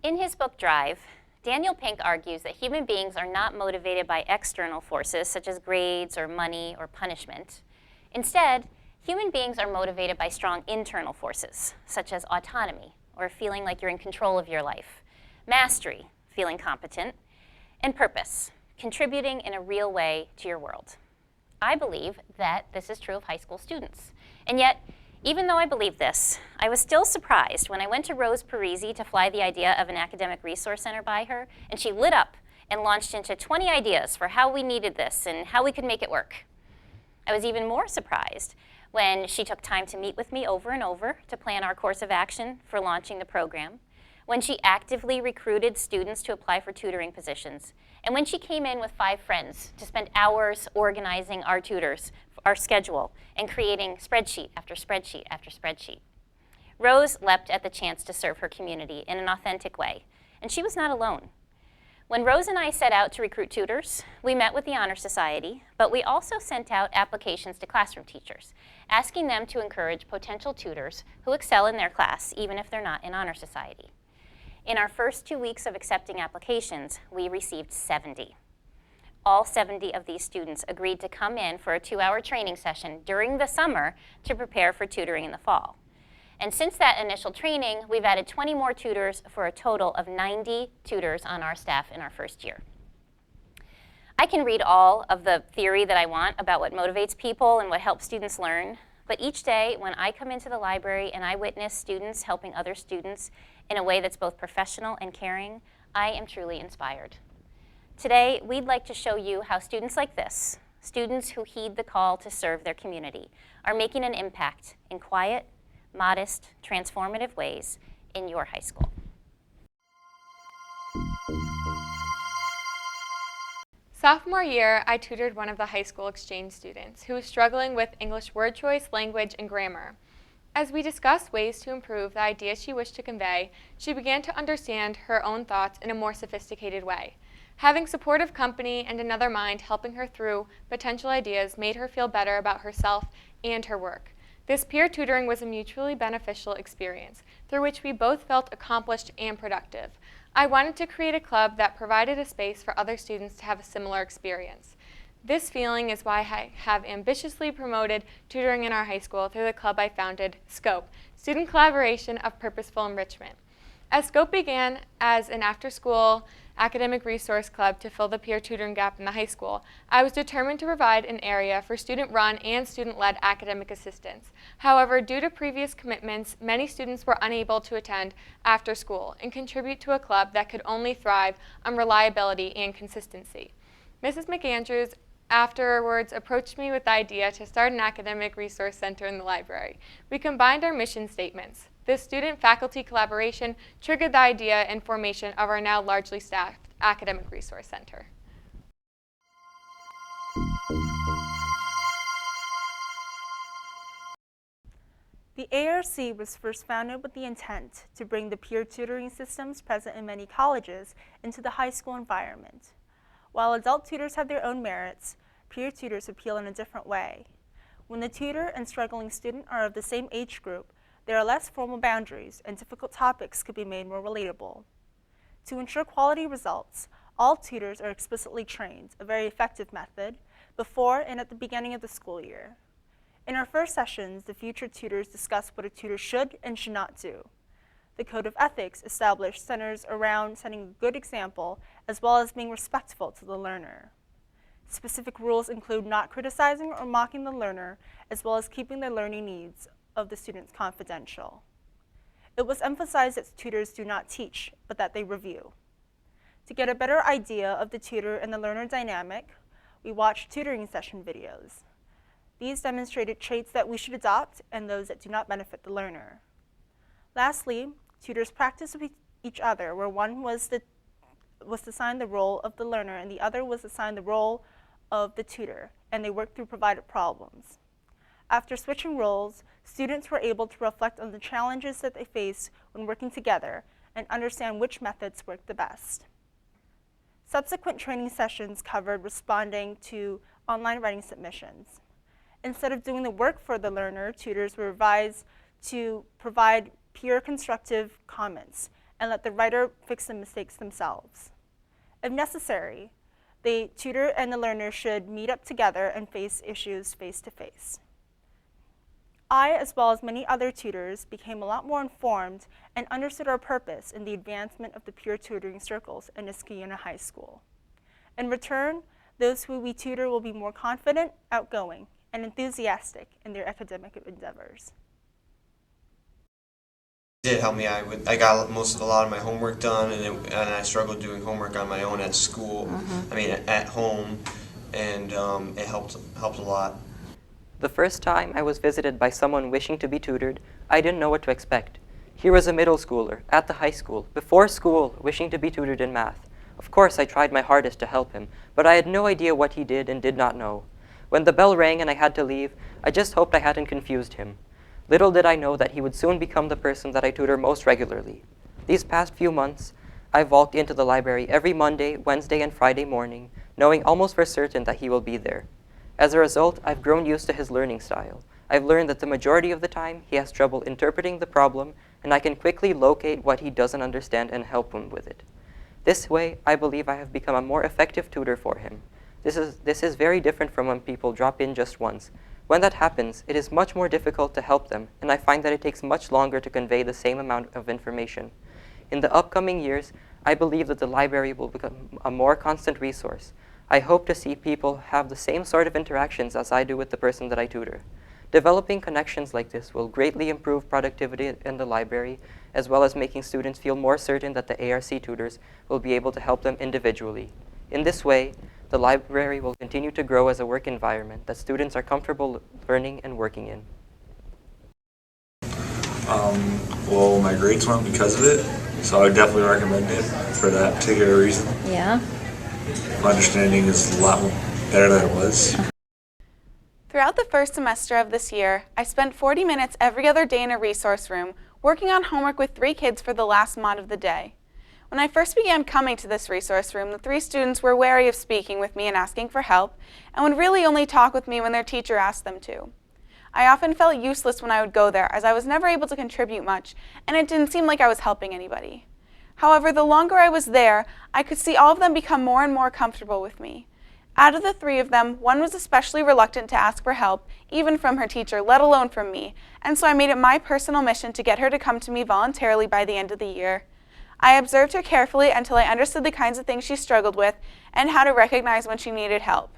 In his book, Drive, Daniel Pink argues that human beings are not motivated by external forces such as grades or money or punishment. Instead, human beings are motivated by strong internal forces such as autonomy, or feeling like you're in control of your life, mastery, feeling competent, and purpose, contributing in a real way to your world. I believe that this is true of high school students. And yet, even though I believe this, I was still surprised when I went to Rose Parisi to fly the idea of an academic resource center by her, and she lit up and launched into 20 ideas for how we needed this and how we could make it work. I was even more surprised when she took time to meet with me over and over to plan our course of action for launching the program, when she actively recruited students to apply for tutoring positions, and when she came in with 5 friends to spend hours organizing our tutors, our schedule, and creating spreadsheet after spreadsheet after spreadsheet. Rose leapt at the chance to serve her community in an authentic way, and she was not alone. When Rose and I set out to recruit tutors, we met with the Honor Society, but we also sent out applications to classroom teachers, asking them to encourage potential tutors who excel in their class, even if they're not in Honor Society. In our first 2 weeks of accepting applications, we received 70. All 70 of these students agreed to come in for a 2-hour training session during the summer to prepare for tutoring in the fall. And since that initial training, we've added 20 more tutors for a total of 90 tutors on our staff in our first year. I can read all of the theory that I want about what motivates people and what helps students learn, but each day when I come into the library and I witness students helping other students in a way that's both professional and caring, I am truly inspired. Today, we'd like to show you how students like this, students who heed the call to serve their community, are making an impact in quiet, modest, transformative ways in your high school. Sophomore year, I tutored one of the high school exchange students who was struggling with English word choice, language, and grammar. As we discussed ways to improve the ideas she wished to convey, she began to understand her own thoughts in a more sophisticated way. Having supportive company and another mind helping her through potential ideas made her feel better about herself and her work. This peer tutoring was a mutually beneficial experience, through which we both felt accomplished and productive. I wanted to create a club that provided a space for other students to have a similar experience. This feeling is why I have ambitiously promoted tutoring in our high school through the club I founded, SCOPE, Student Collaboration of Purposeful Enrichment. As SCOPE began as an after-school academic resource club to fill the peer tutoring gap in the high school, I was determined to provide an area for student-run and student-led academic assistance. However, due to previous commitments, many students were unable to attend after school and contribute to a club that could only thrive on reliability and consistency. Mrs. McAndrews afterwards approached me with the idea to start an academic resource center in the library. We combined our mission statements. This student-faculty collaboration triggered the idea and formation of our now largely staffed academic resource center. The ARC was first founded with the intent to bring the peer tutoring systems present in many colleges into the high school environment. While adult tutors have their own merits, peer tutors appeal in a different way. When the tutor and struggling student are of the same age group, there are less formal boundaries and difficult topics could be made more relatable. To ensure quality results, all tutors are explicitly trained, a very effective method, before and at the beginning of the school year. In our first sessions, the future tutors discuss what a tutor should and should not do. The Code of Ethics established centers around setting a good example as well as being respectful to the learner. Specific rules include not criticizing or mocking the learner, as well as keeping the learning needs of the students confidential. It was emphasized that tutors do not teach, but that they review. To get a better idea of the tutor and the learner dynamic, we watched tutoring session videos. These demonstrated traits that we should adopt and those that do not benefit the learner. Lastly, tutors practiced with each other, where one was assigned the role of the learner and the other was assigned the role of the tutor, and they worked through provided problems. After switching roles, students were able to reflect on the challenges that they faced when working together and understand which methods worked the best. Subsequent training sessions covered responding to online writing submissions. Instead of doing the work for the learner, tutors were advised to provide peer constructive comments and let the writer fix the mistakes themselves. If necessary, the tutor and the learner should meet up together and face issues face to face. I, as well as many other tutors, became a lot more informed and understood our purpose in the advancement of the peer tutoring circles in Niskayuna High School. In return, those who we tutor will be more confident, outgoing, and enthusiastic in their academic endeavors. It did help me. I got a lot of my homework done, and I struggled doing homework on my own at school. At home, and it helped a lot. The first time I was visited by someone wishing to be tutored, I didn't know what to expect. Here was a middle schooler at the high school, before school, wishing to be tutored in math. Of course, I tried my hardest to help him, but I had no idea what he did and did not know. When the bell rang and I had to leave, I just hoped I hadn't confused him. Little did I know that he would soon become the person that I tutor most regularly. These past few months, I've walked into the library every Monday, Wednesday, and Friday morning, knowing almost for certain that he will be there. As a result, I've grown used to his learning style. I've learned that the majority of the time, he has trouble interpreting the problem, and I can quickly locate what he doesn't understand and help him with it. This way, I believe I have become a more effective tutor for him. This is very different from when people drop in just once. When that happens, it is much more difficult to help them, and I find that it takes much longer to convey the same amount of information. In the upcoming years, I believe that the library will become a more constant resource. I hope to see people have the same sort of interactions as I do with the person that I tutor. Developing connections like this will greatly improve productivity in the library, as well as making students feel more certain that the ARC tutors will be able to help them individually. In this way, the library will continue to grow as a work environment that students are comfortable learning and working in. Well, my grades went because of it, so I would definitely recommend it for that particular reason. Yeah. My understanding is a lot better than it was. Throughout the first semester of this year, I spent 40 minutes every other day in a resource room working on homework with 3 kids for the last mod of the day. When I first began coming to this resource room, the 3 students were wary of speaking with me and asking for help, and would really only talk with me when their teacher asked them to. I often felt useless when I would go there, as I was never able to contribute much, and it didn't seem like I was helping anybody. However, the longer I was there, I could see all of them become more and more comfortable with me. Out of the 3 of them, one was especially reluctant to ask for help, even from her teacher, let alone from me, and so I made it my personal mission to get her to come to me voluntarily by the end of the year. I observed her carefully until I understood the kinds of things she struggled with and how to recognize when she needed help.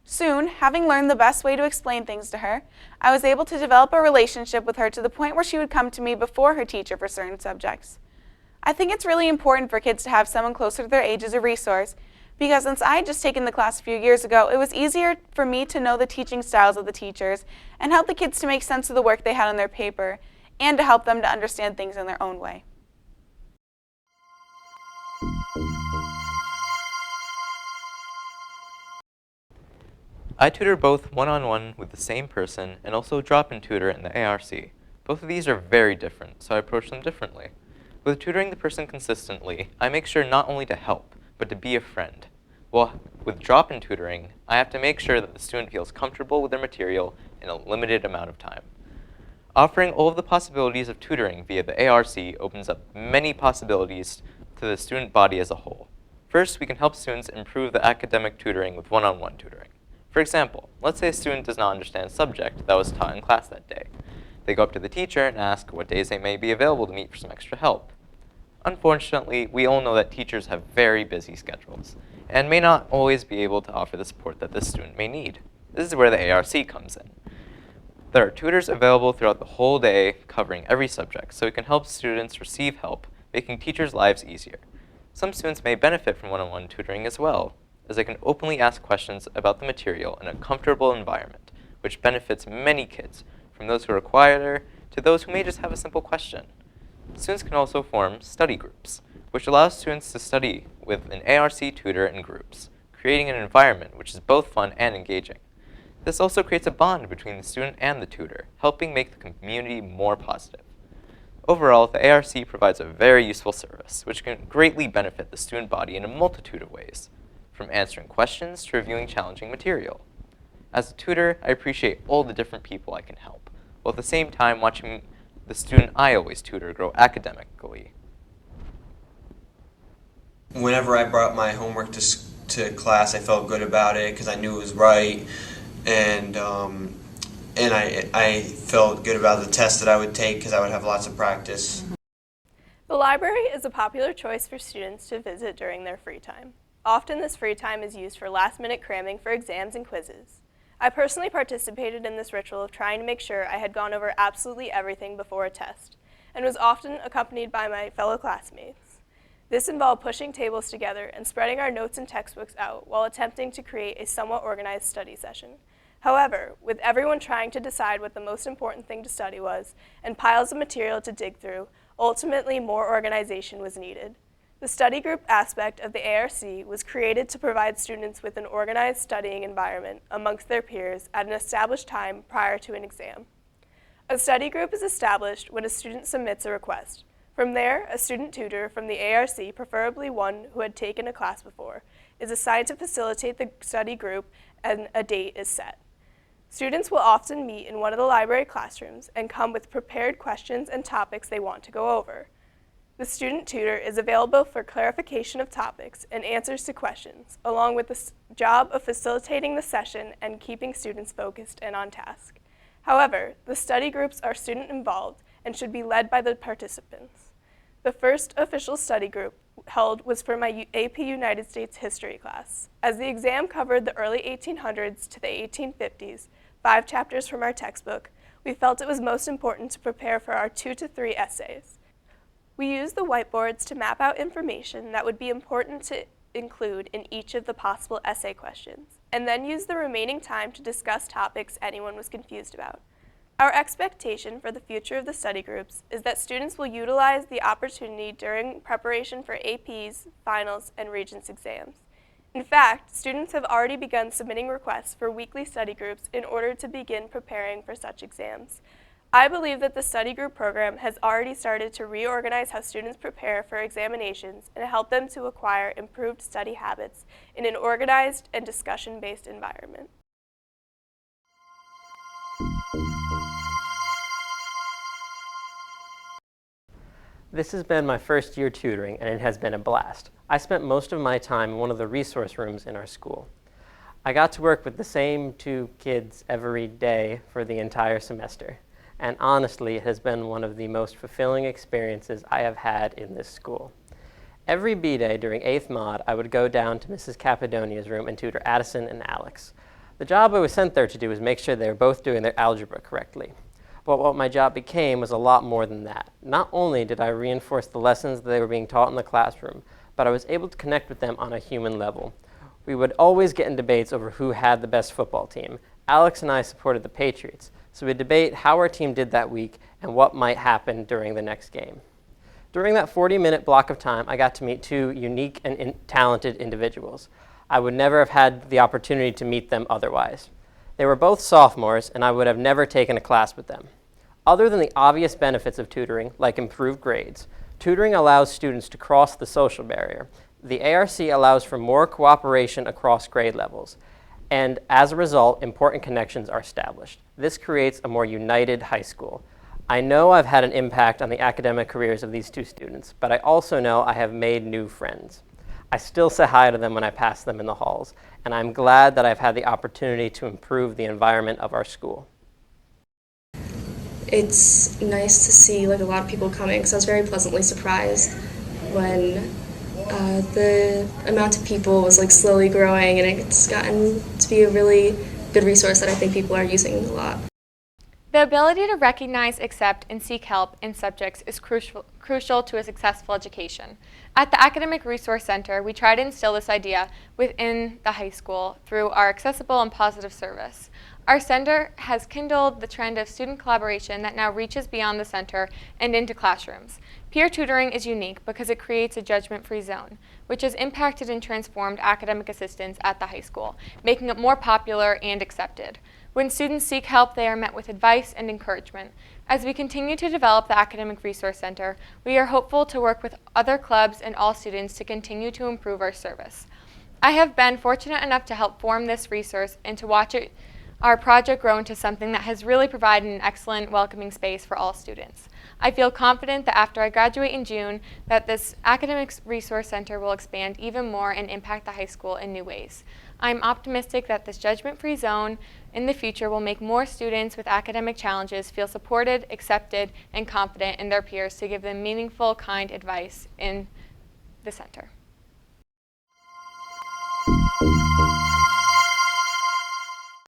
Soon, having learned the best way to explain things to her, I was able to develop a relationship with her to the point where she would come to me before her teacher for certain subjects. I think it's really important for kids to have someone closer to their age as a resource, because since I had just taken the class a few years ago, it was easier for me to know the teaching styles of the teachers and help the kids to make sense of the work they had on their paper, and to help them to understand things in their own way. I tutor both one-on-one with the same person and also drop-in tutor in the ARC. Both of these are very different, so I approach them differently. With tutoring the person consistently, I make sure not only to help, but to be a friend. Well, with drop-in tutoring, I have to make sure that the student feels comfortable with their material in a limited amount of time. Offering all of the possibilities of tutoring via the ARC opens up many possibilities to the student body as a whole. First, we can help students improve the academic tutoring with one-on-one tutoring. For example, let's say a student does not understand a subject that was taught in class that day. They go up to the teacher and ask what days they may be available to meet for some extra help. Unfortunately, we all know that teachers have very busy schedules and may not always be able to offer the support that this student may need. This is where the ARC comes in. There are tutors available throughout the whole day covering every subject, so it can help students receive help, making teachers' lives easier. Some students may benefit from one-on-one tutoring as well, as they can openly ask questions about the material in a comfortable environment, which benefits many kids, from those who are quieter to those who may just have a simple question. Students can also form study groups, which allows students to study with an ARC tutor in groups, creating an environment which is both fun and engaging. This also creates a bond between the student and the tutor, helping make the community more positive. Overall, the ARC provides a very useful service, which can greatly benefit the student body in a multitude of ways, from answering questions to reviewing challenging material. As a tutor, I appreciate all the different people I can help, while at the same time watching the student I always tutor grow academically. Whenever I brought my homework to class, I felt good about it because I knew it was right, and I felt good about the test that I would take because I would have lots of practice. The library is a popular choice for students to visit during their free time. Often this free time is used for last-minute cramming for exams and quizzes. I personally participated in this ritual of trying to make sure I had gone over absolutely everything before a test, and was often accompanied by my fellow classmates. This involved pushing tables together and spreading our notes and textbooks out while attempting to create a somewhat organized study session. However, with everyone trying to decide what the most important thing to study was, and piles of material to dig through, ultimately more organization was needed. The study group aspect of the ARC was created to provide students with an organized studying environment amongst their peers at an established time prior to an exam. A study group is established when a student submits a request. From there, a student tutor from the ARC, preferably one who had taken a class before, is assigned to facilitate the study group and a date is set. Students will often meet in one of the library classrooms and come with prepared questions and topics they want to go over. The student tutor is available for clarification of topics and answers to questions, along with the job of facilitating the session and keeping students focused and on task. However, the study groups are student involved and should be led by the participants. The first official study group held was for my AP United States History class. As the exam covered the early 1800s to the 1850s, 5 chapters from our textbook, we felt it was most important to prepare for our 2 to 3 essays. We used the whiteboards to map out information that would be important to include in each of the possible essay questions, and then used the remaining time to discuss topics anyone was confused about. Our expectation for the future of the study groups is that students will utilize the opportunity during preparation for APs, finals, and Regents exams. In fact, students have already begun submitting requests for weekly study groups in order to begin preparing for such exams. I believe that the study group program has already started to reorganize how students prepare for examinations and help them to acquire improved study habits in an organized and discussion-based environment. This has been my first year tutoring, and it has been a blast. I spent most of my time in one of the resource rooms in our school. I got to work with the same 2 kids every day for the entire semester. And honestly, it has been one of the most fulfilling experiences I have had in this school. Every B-Day during 8th Mod, I would go down to Mrs. Cappadonia's room and tutor Addison and Alex. The job I was sent there to do was make sure they were both doing their algebra correctly. But what my job became was a lot more than that. Not only did I reinforce the lessons that they were being taught in the classroom, but I was able to connect with them on a human level. We would always get in debates over who had the best football team. Alex and I supported the Patriots, so we'd debate how our team did that week and what might happen during the next game. During that 40-minute block of time, I got to meet 2 unique and talented individuals. I would never have had the opportunity to meet them otherwise. They were both sophomores, and I would have never taken a class with them. Other than the obvious benefits of tutoring, like improved grades, tutoring allows students to cross the social barrier. The ARC allows for more cooperation across grade levels, and as a result, important connections are established. This creates a more united high school. I know I've had an impact on the academic careers of these 2 students, but I also know I have made new friends. I still say hi to them when I pass them in the halls, and I'm glad that I've had the opportunity to improve the environment of our school. It's nice to see a lot of people coming, because I was very pleasantly surprised when the amount of people was slowly growing, and it's gotten to be a really good resource that I think people are using a lot. The ability to recognize, accept, and seek help in subjects is crucial to a successful education. At the Academic Resource Center, we try to instill this idea within the high school through our accessible and positive service. Our center has kindled the trend of student collaboration that now reaches beyond the center and into classrooms. Peer tutoring is unique because it creates a judgment-free zone, which has impacted and transformed academic assistance at the high school, making it more popular and accepted. When students seek help, they are met with advice and encouragement. As we continue to develop the Academic Resource Center, we are hopeful to work with other clubs and all students to continue to improve our service. I have been fortunate enough to help form this resource and to watch it our project grow into something that has really provided an excellent welcoming space for all students. I feel confident that after I graduate in June, that this Academic Resource Center will expand even more and impact the high school in new ways. I'm optimistic that this judgment-free zone in the future will make more students with academic challenges feel supported, accepted, and confident in their peers to give them meaningful, kind advice in the center.